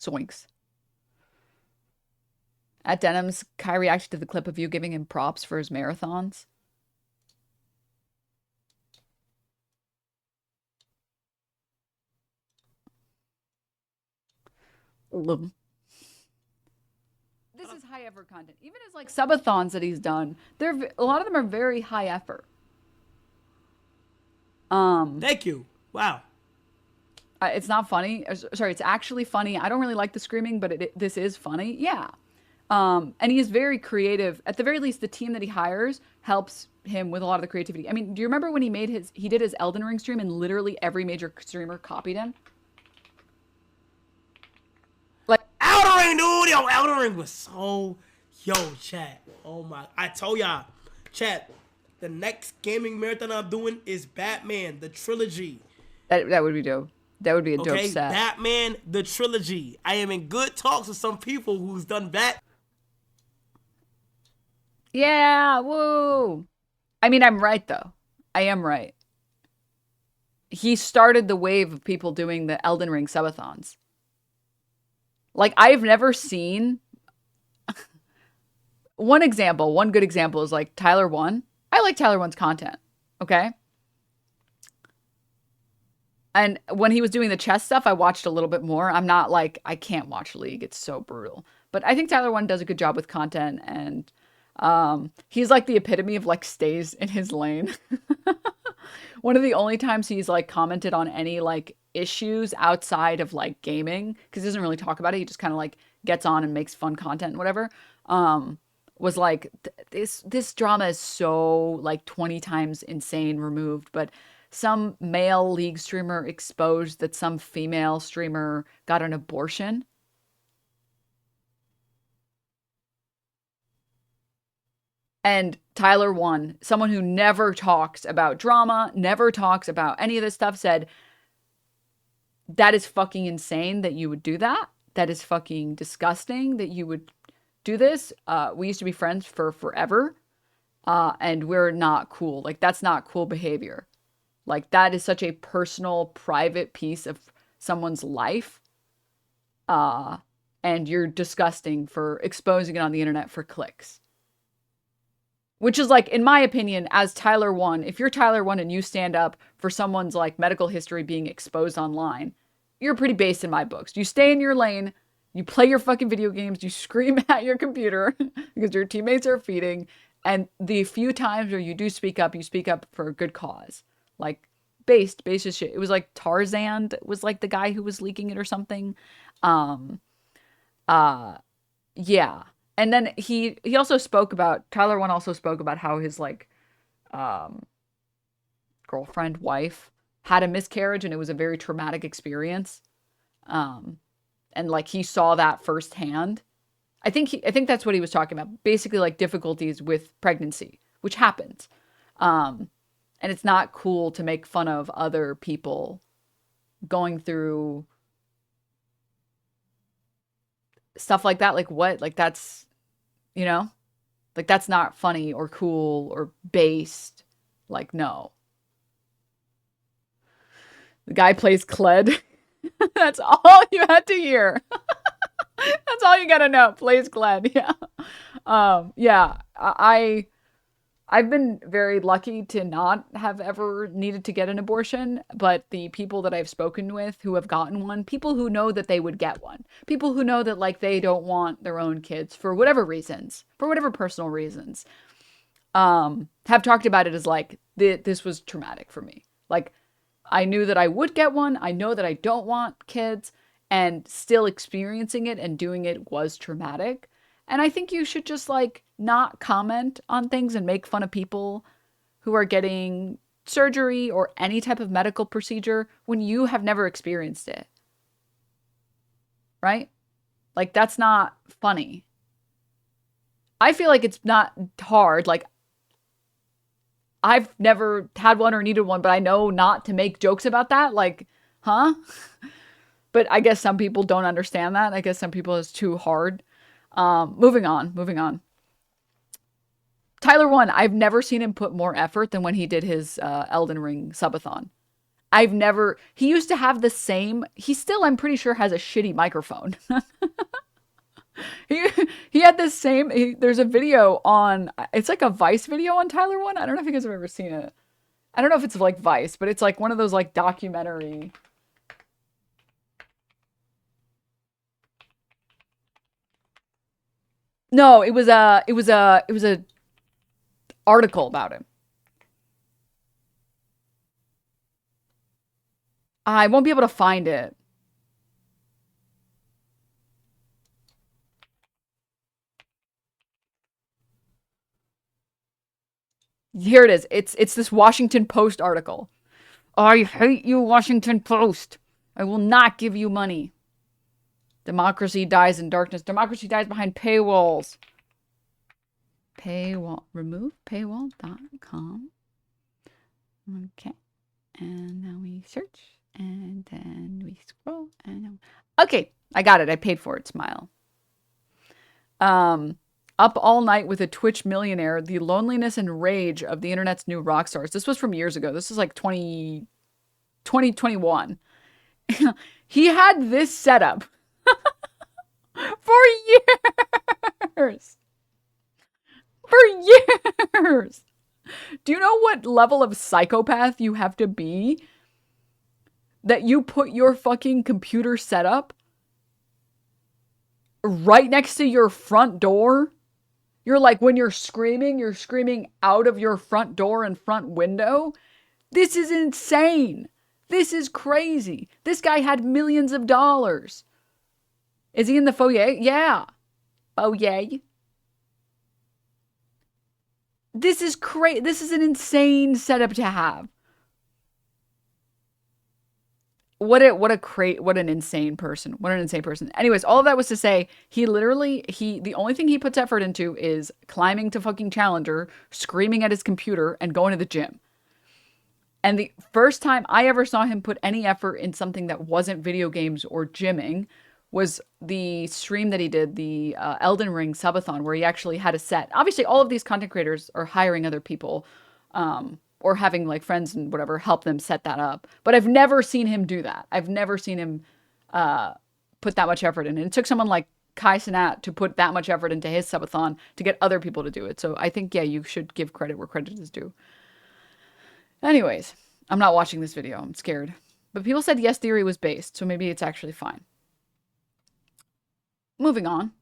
Zoinks. At Denims, Kai reacted to the clip of you giving him props for his marathons. Ugh. This is high effort content. Even his like subathons that he's done, they're a lot of them are very high effort. Um, Thank you. Wow. it's not funny. Sorry, it's actually funny. I don't really like the screaming, but this is funny. Yeah. And he is very creative. At the very least, the team that he hires helps him with a lot of the creativity. I mean, do you remember when he did his Elden Ring stream and literally every major streamer copied him? Like, Elden Ring, dude. Yo, Elden Ring was so. Yo, chat. Oh my. I told y'all. Chat. The next gaming marathon I'm doing is Batman, the trilogy. that would be dope. That would be a dope Okay? set. Batman, the trilogy. I am in good talks with some people who's done Bat. Yeah, woo. I mean, I'm right though. I am right. He started the wave of people doing the Elden Ring subathons. Like I've never seen one good example is like Tyler One. I like Tyler One's content. Okay? And when he was doing the chess stuff, I watched a little bit more. I'm not like I can't watch League. It's so brutal. But I think Tyler One does a good job with content and he's like the epitome of like stays in his lane. One of the only times he's like commented on any like issues outside of like gaming because he doesn't really talk about it. He just kind of like gets on and makes fun content and whatever. Was like this drama is so like 20 times insane removed, but some male league streamer exposed that some female streamer got an abortion. And Tyler One, someone who never talks about drama, never talks about any of this stuff, said, that is fucking insane that you would do that. That is fucking disgusting that you would do this. We used to be friends for forever. And we're not cool. Like, that's not cool behavior. Like, that is such a personal, private piece of someone's life. Uh, and you're disgusting for exposing it on the internet for clicks. Which is like, in my opinion, as Tyler One, if you're Tyler One and you stand up for someone's like medical history being exposed online, you're pretty based in my books. You stay in your lane, you play your fucking video games, you scream at your computer because your teammates are feeding, and the few times where you speak up for a good cause. Like based as shit. It was like Tarzan was like the guy who was leaking it or something. Um, uh, yeah. And then he also spoke about Tyler One also spoke about how his like um girlfriend, wife had a miscarriage and it was a very traumatic experience. Um and like he saw that firsthand. I think that's what he was talking about. Basically like difficulties with pregnancy, which happens. Um and it's not cool to make fun of other people going through stuff like that. Like what? Like that's, you know? Like that's not funny or cool or based. Like no. The guy plays Kled. That's all you had to hear. That's all you gotta know. Plays Kled. Yeah. Yeah. I've been very lucky to not have ever needed to get an abortion, but the people that I've spoken with who have gotten one, people who know that they would get one, people who know that like they don't want their own kids for whatever reasons, for whatever personal reasons, have talked about it as like this was traumatic for me. Like I knew that I would get one. I know that I don't want kids, and still experiencing it and doing it was traumatic. And I think you should just like not comment on things and make fun of people who are getting surgery or any type of medical procedure when you have never experienced it, right? Like that's not funny. I feel like it's not hard. Like I've never had one or needed one, but I know not to make jokes about that. Like, huh? But I guess some people don't understand that. I guess some people it's too hard. Moving on. Tyler One, I've never seen him put more effort than when he did his Elden Ring subathon. I've never, he used to have the same, he still, I'm pretty sure, has a shitty microphone. he, he had the same, there's a video on, it's like a Vice video on Tyler One. I don't know if you guys have ever seen it. I don't know if it's like Vice, but it's like one of those like documentary. No, it was a article about him. I won't be able to find it. Here it is. It's this Washington Post article. I hate you, Washington Post. I will not give you money. Democracy dies in darkness. Democracy dies behind paywalls. Paywall. Remove paywall.com. Okay. And now we search. And then we scroll. And okay. I got it. I paid for it. Smile. Up all night with a Twitch millionaire. The loneliness and rage of the internet's new rock stars. This was from years ago. This is like 2021. He had this setup for years. For years. Do you know what level of psychopath you have to be that you put your fucking computer setup right next to your front door? You're like, when you're screaming out of your front door and front window. This is insane. This is crazy. This guy had millions of dollars. Is he in the foyer? Yeah. Foyer. This is crazy. This is an insane setup to have. What an insane person. What an insane person. Anyways, all of that was to say, the only thing he puts effort into is climbing to fucking Challenger, screaming at his computer, and going to the gym. And the first time I ever saw him put any effort in something that wasn't video games or gymming was the stream that he did, the Elden Ring subathon, where he actually had a set. Obviously, all of these content creators are hiring other people, or having like friends and whatever help them set that up. But I've never seen him do that. I've never seen him put that much effort in. And it took someone like KaiCenat to put that much effort into his subathon to get other people to do it. So I think, yeah, you should give credit where credit is due. Anyways, I'm not watching this video. I'm scared. But people said Yes Theory was based, so maybe it's actually fine. Moving on.